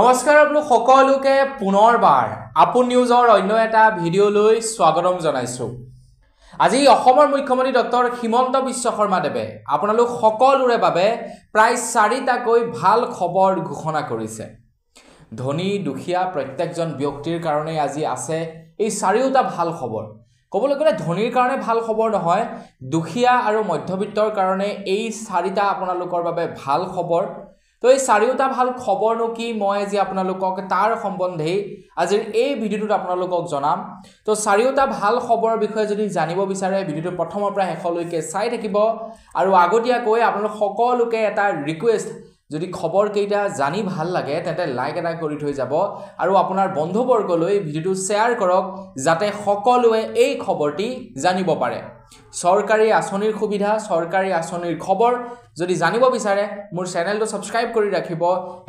নমস্কাৰ আপোনালোক সকলোকে পুনৰবাৰ আপোন নিউজৰ অন্য এটা ভিডিঅ'লৈ স্বাগতম জনাইছো। আজি অসমৰ মুখ্যমন্ত্ৰী ডক্টৰ হিমন্ত বিশ্ব শৰ্মা দেৱে আপোনালোক সকলোৰে বাবে প্ৰায় 4টাকৈ ভাল খবৰ ঘোষণা কৰিছে। ধনী দুখীয়া প্ৰত্যেকজন ব্যক্তিৰ কাৰণে আজি আছে এই 4টা ভাল খবৰ। ক'বলৈ গ'লে ধনীৰ কাৰণে ভাল খবৰ নহয়, দুখীয়া আৰু মধ্যবিত্তৰ কাৰণে এই 4টা আপোনালোকৰ বাবে ভাল খবৰ। তো এই 4টা ভাল খবৰনো কি মই আজি আপোনালোকক তাৰ সম্বন্ধে আজিৰ এই ভিডিঅ'টোত আপোনালোকক জনাম। তো 4টা ভাল খবৰৰ বিষয়ে যদি জানিব বিচাৰে ভিডিঅ'টো প্ৰথমৰ পৰা শেষলৈকে চাই থাকিব। আৰু আগতীয়াকৈ আপোনালোক সকলোকে এটা ৰিকুৱেষ্ট, যদি খবৰ কেইটা জানি ভাল লাগে তেন্তে লাইক এটা কৰি থৈ যাব আৰু আপোনাৰ বন্ধুবৰ্গলৈ ভিডিঅ'টো শ্বেয়াৰ কৰক যাতে সকলোৱে এই খবৰটি জানিব পাৰে। চৰকাৰী আঁচনিৰ সুবিধা, চৰকাৰী আঁচনিৰ খবৰ যদি জানিব বিচাৰে মোৰ চেনেলটো সাবস্ক্ৰাইব কৰি ৰাখিব।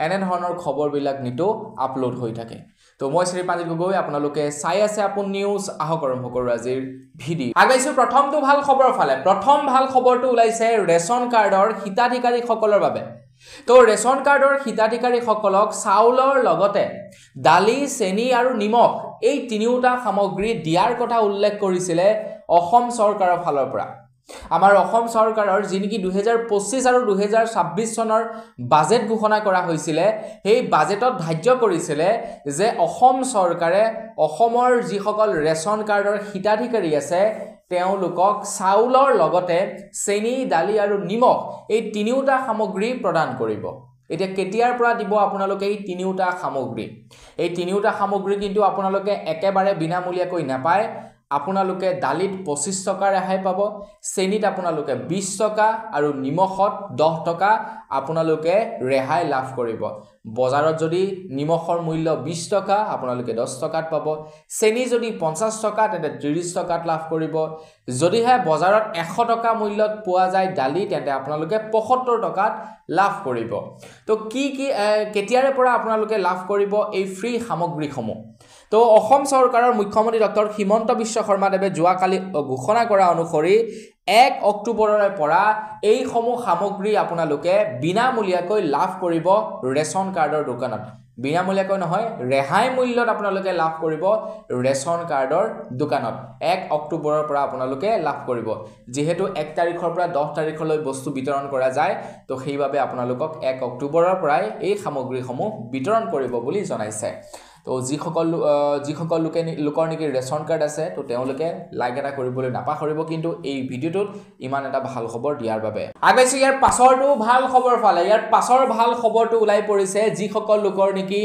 এনে ধৰণৰ খবৰবিলাক নিতো আপলোড হৈ থাকে। তো মই শ্ৰীপাঞ্জিত গগৈ, আপোনালোকে চাই আছে আপোন নিউজ। আহক আৰম্ভ কৰোঁ আজিৰ ভিডিঅ'। আগবাইছোঁ প্ৰথমটো ভাল খবৰৰ ফালে। প্ৰথম ভাল খবৰটো ওলাইছে ৰেচন কাৰ্ডৰ হিতাধিকাৰীসকলৰ বাবে। তো ৰেচন কাৰ্ডৰ হিতাধিকাৰীসকলক চাউলৰ লগতে দালি, চেনি আৰু নিমখ এই 3টা সামগ্ৰী দিয়াৰ কথা উল্লেখ কৰিছিলে অসম চৰকাৰৰ ফালৰ পৰা। আমাৰ অসম চৰকাৰৰ যি নেকি 2025 আৰু 2026 চনৰ বাজেট ঘোষণা কৰা হৈছিলে, সেই বাজেটত ধাৰ্য কৰিছিলে যে অসম চৰকাৰে অসমৰ যিসকল ৰেচন কাৰ্ডৰ হিতাধিকাৰী আছে তেওঁলোকক চাউলৰ লগতে চেনি, দালি আৰু নিমখ এই 3টা সামগ্ৰী প্ৰদান কৰিব। এতিয়া কেতিয়াৰ পৰা দিব আপোনালোকে এই 3টা সামগ্ৰী? এই 3টা সামগ্ৰী কিন্তু আপোনালোকে একেবাৰে বিনামূলীয়াকৈ নাপায়। আপোনালোকে দালিত 25 টকা ৰেহাই পাব, চেনিত আপোনালোকে 20 টকা আৰু নিমখত 10 টকা আপোনালোকে ৰেহাই লাভ কৰিব। বজাৰত যদি নিমখৰ মূল্য 20 টকা আপোনালোকে 10 টকাত পাব, চেনি যদি 50 টকা তেন্তে 30 টকাত লাভ কৰিব। যদিহে বজাৰত 100 টকা মূল্যত পোৱা যায় দালি তেন্তে আপোনালোকে 75 টকাত লাভ কৰিব। তো কেতিয়াৰে পৰা আপোনালোকে লাভ কৰিব এই ফ্ৰী সামগ্ৰীসমূহ? তো অসম চৰকাৰৰ মুখ্যমন্ত্ৰী ডক্টৰ হিমন্ত বিশ্ব শৰ্মা দেৱে যোৱাকালি ঘোষণা কৰা অনুসৰি 1 অক্টোবৰৰ পৰা এইসমূহ সামগ্ৰী আপোনালোকে বিনামূলীয়াকৈ লাভ কৰিব ৰেচন কাৰ্ডৰ দোকানত। বিনামূলীয়াকৈ নহয়, ৰেহাই মূল্যত আপোনালোকে লাভ কৰিব ৰেচন কাৰ্ডৰ দোকানত। 1 অক্টোবৰৰ পৰা আপোনালোকে লাভ কৰিব। যিহেতু 1 তাৰিখৰ পৰা 10 তাৰিখলৈ বস্তু বিতৰণ কৰা যায়, তো সেইবাবে আপোনালোকক 1 অক্টোবৰৰ পৰাই এই সামগ্ৰীসমূহ বিতৰণ কৰিব বুলি জনাইছে। তো যিসকল লোকৰ নেকি ৰেচন কাৰ্ড আছে তো তেওঁলোকে লাইক এটা কৰিবলৈ নাপাহৰিব কিন্তু এই ভিডিঅ'টোত ইমান এটা ভাল খবৰ দিয়াৰ বাবে। আগবাইছোঁ ইয়াৰ পাছৰটো ভাল খবৰ ফালে। ইয়াৰ পাছৰ ভাল খবৰটো ওলাই পৰিছে যিসকল লোকৰ নেকি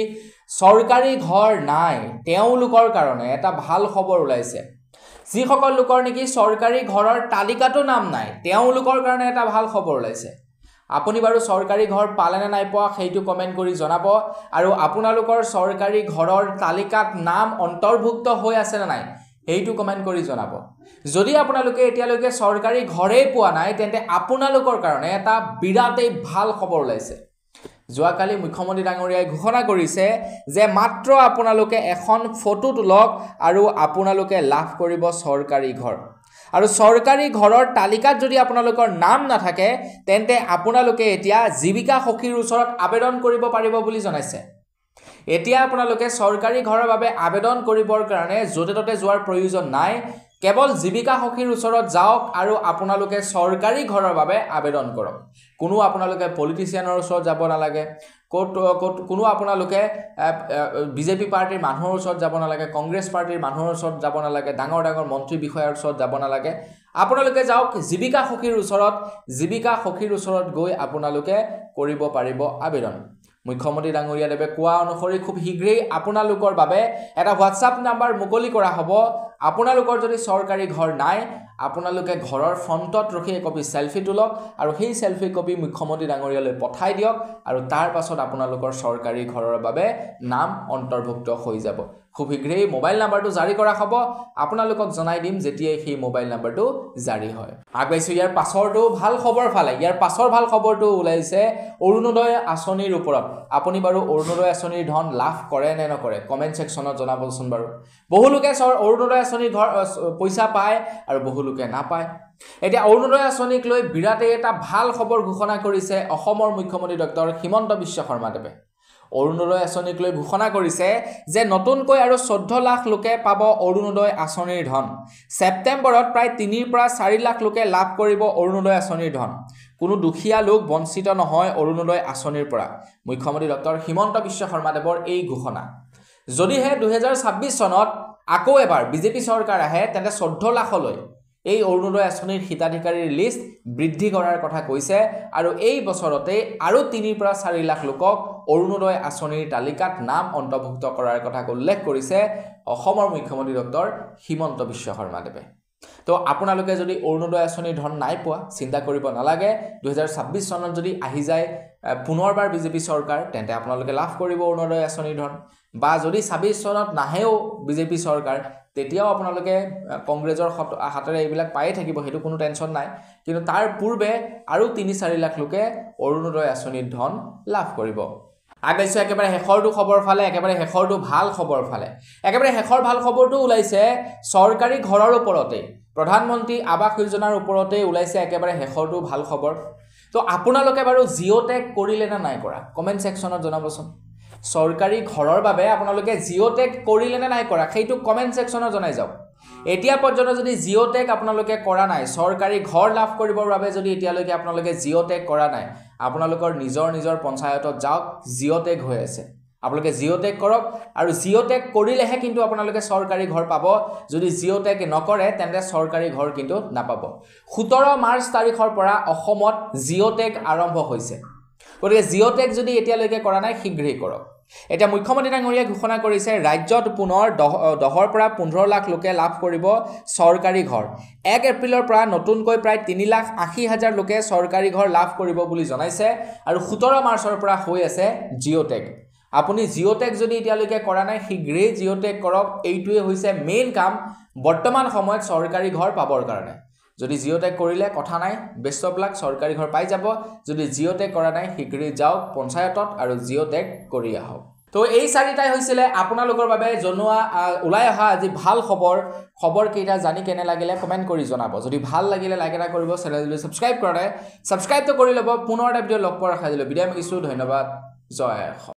চৰকাৰী ঘৰ নাই তেওঁলোকৰ কাৰণে এটা ভাল খবৰ ওলাইছে। যিসকল লোকৰ নেকি চৰকাৰী ঘৰৰ তালিকাতো নাম নাই তেওঁলোকৰ কাৰণে এটা ভাল খবৰ ওলাইছে। আপুনি বাৰু চৰকাৰী ঘৰ পালে নে নাই পোৱা সেইটো কমেণ্ট কৰি জনাব আৰু আপোনালোকৰ চৰকাৰী ঘৰৰ তালিকাত নাম অন্তৰ্ভুক্ত হৈ আছে নে নাই সেইটো কমেণ্ট কৰি জনাব। যদি আপোনালোকে এতিয়ালৈকে চৰকাৰী ঘৰেই পোৱা নাই তেন্তে আপোনালোকৰ কাৰণে এটা বিৰাটেই ভাল খবৰ ওলাইছে। যোৱাকালি মুখ্যমন্ত্ৰী ডাঙৰীয়াই ঘোষণা কৰিছে যে মাত্ৰ আপোনালোকে এখন ফটো তোলক আৰু আপোনালোকে লাভ কৰিব চৰকাৰী ঘৰ। আৰু চৰকাৰী ঘৰৰ তালিকাত যদি আপোনালোকৰ নাম নাথাকে তেন্তে আপোনালোকে এতিয়া জীৱিকা সখীৰ ওচৰত আবেদন কৰিব পাৰিব বুলি জনাইছে। এতিয়া আপোনালোকে চৰকাৰী ঘৰৰ বাবে আবেদন কৰিবৰ কাৰণে য'তে ত'তে যোৱাৰ প্ৰয়োজন নাই। কেৱল জীৱিকা সখীৰ ওচৰত যাওক আৰু আপোনালোকে চৰকাৰী ঘৰৰ বাবে আবেদন কৰক। কোনো আপোনালোকে পলিটিচিয়ানৰ ওচৰত যাব নালাগে, কোনো আপোনালোকে বিজেপি পাৰ্টিৰ মানুহৰ ওচৰত যাব নালাগে, কংগ্ৰেছ পাৰ্টিৰ মানুহৰ ওচৰত যাব নালাগে, ডাঙৰ ডাঙৰ মন্ত্ৰী বিষয়াৰ ওচৰত যাব নালাগে। আপোনালোকে যাওক জীৱিকা সখীৰ ওচৰত। জীৱিকা সখীৰ ওচৰত গৈ আপোনালোকে কৰিব পাৰিব আবেদন। মুখ্যমন্ত্ৰী ডাঙৰীয়া দেৱে কোৱা অনুসৰি খুব শীঘ্ৰেই আপোনালোকৰ বাবে এটা হোৱাটছআপ নাম্বাৰ মুকলি কৰা হ'ব। আপোনালোকৰ যদি চৰকাৰী ঘৰ নাই আপোনালোকে ঘৰৰ ফ্ৰণ্টত ৰখি একপি চেলফি তোলক আৰু সেই চেলফি কপি মুখ্যমন্ত্ৰী ডাঙৰীয়ালৈ পঠাই দিয়ক আৰু তাৰ পাছত আপোনালোকৰ চৰকাৰী ঘৰৰ বাবে নাম অন্তৰ্ভুক্ত হৈ যাব। খুব শীঘ্ৰেই মোবাইল নাম্বাৰটো জাৰি কৰা হ'ব। আপোনালোকক জনাই দিম যেতিয়াই সেই মোবাইল নাম্বাৰটো জাৰি হয়। আগবাইছোঁ ইয়াৰ পাছৰটো ভাল খবৰ ফালে। ইয়াৰ পাছৰ ভাল খবৰটো ওলাইছে অৰুণোদয় আঁচনিৰ ওপৰত। আপুনি বাৰু অৰুণোদয় আঁচনিৰ ধন লাভ কৰে নে নকৰে কমেণ্ট ছেকশ্যনত জনাবচোন বাৰু। বহু লোকে অৰুণোদয় আঁচনিৰ পইচা পায় আৰু বহু লোকে নাপায়। এতিয়া অৰুণোদয় আঁচনিক লৈ বিৰাটেই এটা ভাল খবৰ ঘোষণা কৰিছে অসমৰ মুখ্যমন্ত্ৰী ডক্টৰ হিমন্ত বিশ্ব শৰ্মা দেৱে। অৰুণোদয় আঁচনিক লৈ ঘোষণা কৰিছে যে নতুনকৈ আৰু 14 লাখ লোকে পাব অৰুণোদয় আঁচনিৰ ধন। ছেপ্টেম্বৰত প্ৰায় 3 পৰা 4 লাখ লোকে লাভ কৰিব অৰুণোদয় আঁচনিৰ ধন। কোনো দুখীয়া লোক বঞ্চিত নহয় অৰুণোদয় আঁচনিৰ পৰা। মুখ্যমন্ত্ৰী ডক্টৰ হিমন্ত বিশ্ব শৰ্মাদেৱৰ এই ঘোষণা। যদিহে 2026 চনত আকৌ এবাৰ বিজেপি চৰকাৰ আহে তেন্তে 14 লাখলৈ এই অৰুণোদয় আঁচনিৰ হিতাধিকাৰীৰ লিষ্ট বৃদ্ধি কৰাৰ কথা কৈছে আৰু এই বছৰতে আৰু 3 পৰা 4 লাখ লোকক অৰুণোদয় আঁচনিৰ তালিকাত নাম অন্তৰ্ভুক্ত কৰাৰ কথা উল্লেখ কৰিছে অসমৰ মুখ্যমন্ত্ৰী ডক্টৰ হিমন্ত বিশ্ব শৰ্মাদেৱে। তো আপোনালোকে যদি অৰুণোদয় আঁচনিৰ ধন নাই পোৱা চিন্তা কৰিব নালাগে। 2026 চনত যদি আহি যায় পুনৰবাৰ বিজেপি চৰকাৰ তেন্তে আপোনালোকে লাভ কৰিব অৰুণোদয় আঁচনিৰ ধন, বা যদি 26 চনত নাহেও বিজেপি চৰকাৰ তেতিয়াও আপোনালোকে কংগ্ৰেছৰ হাতেৰে এইবিলাক পায়ে থাকিব, সেইটো কোনো টেনশ্যন নাই। কিন্তু তাৰ পূৰ্বে আৰু 3-4 লাখ লোকে অৰুণোদয় আঁচনিৰ ধন লাভ কৰিব। আগবাইছোঁ একেবাৰে শেষৰটো খবৰ ফালে, একেবাৰে শেষৰটো ভাল খবৰ ফালে। একেবাৰে শেষৰ ভাল খবৰটো ওলাইছে চৰকাৰী ঘৰৰ ওপৰতে, প্ৰধানমন্ত্ৰী আৱাস যোজনাৰ ওপৰতে ওলাইছে একেবাৰে শেষৰটো ভাল খবৰ। তো আপোনালোকে বাৰু জিঅ' টেগ কৰিলে নে নাই কৰা কমেণ্ট ছেকশ্যনত জনাবচোন। চৰকাৰী ঘৰৰ বাবে আপোনালোকে জিঅ' টেগ কৰিলে নে নাই কৰা সেইটো কমেণ্ট ছেকশ্যনত জনাই যাওক। এতিয়া পৰ্যন্ত যদি জিঅ' টেগ আপোনালোকে কৰা নাই, চৰকাৰী ঘৰ লাভ কৰিবৰ বাবে যদি এতিয়ালৈকে আপোনালোকে জিঅ' টেগ কৰা নাই, আপোনালোকৰ নিজৰ পঞ্চায়তত যাওক, জিঅ' টেগ হৈ আছে। আপোনালোকে জিঅ' টেগ কৰক আৰু জিঅ' টেগ কৰিলেহে কিন্তু আপোনালোকে চৰকাৰী ঘৰ পাব। যদি জিঅ' টেগ নকৰে তেন্তে চৰকাৰী ঘৰ কিন্তু নাপাব। 17 মাৰ্চ তাৰিখৰ পৰা অসমত জিঅ' টেগ আৰম্ভ হৈছে। গতিকে জিঅ' টেগ যদি এতিয়ালৈকে কৰা নাই শীঘ্ৰেই কৰক। এতিয়া মুখ্যমন্ত্ৰী ডাঙৰীয়াই ঘোষণা কৰিছে ৰাজ্যত পুনৰ 10 পৰা 15 লাখ লোকে লাভ কৰিব চৰকাৰী ঘৰ। 1 এপ্ৰিলৰ পৰা নতুনকৈ প্ৰায় 3,80,000 লোকে চৰকাৰী ঘৰ লাভ কৰিব বুলি জনাইছে আৰু 17 মাৰ্চৰ পৰা হৈ আছে জিঅ' টেগ। আপুনি জিঅ' টেগ যদি এতিয়ালৈকে কৰা নাই শীঘ্ৰেই জিঅ' টেগ কৰক। এইটোৱে হৈছে মেইন কাম বৰ্তমান সময়ত চৰকাৰী ঘৰ পাবৰ কাৰণে। যদি জিঅ' টেগ কৰিলে কথা নাই, বেষ্ট অফ লাক, চৰকাৰী ঘৰ পাই যাব। যদি জিঅ' টেগ কৰা নাই শীঘ্ৰেই যাওক পঞ্চায়তত আৰু জিঅ' টেগ কৰি আহক। তো এই 4টাই হৈছিলে আপোনালোকৰ বাবে জনোৱা ওলাই অহা আজি ভাল খবৰকেইটা জানি কেনে লাগিলে কমেণ্ট কৰি জনাব। যদি ভাল লাগিলে লাইক এটা কৰিব, চেনেল যদি ছাবস্ক্ৰাইব কৰা নাই ছাবস্ক্ৰাইবটো কৰি ল'ব। পুনৰ এটা ভিডিঅ' লগ পোৱাৰ আশা দিলোঁ। বিদায় মাগিছোঁ, ধন্যবাদ, জয় অসম।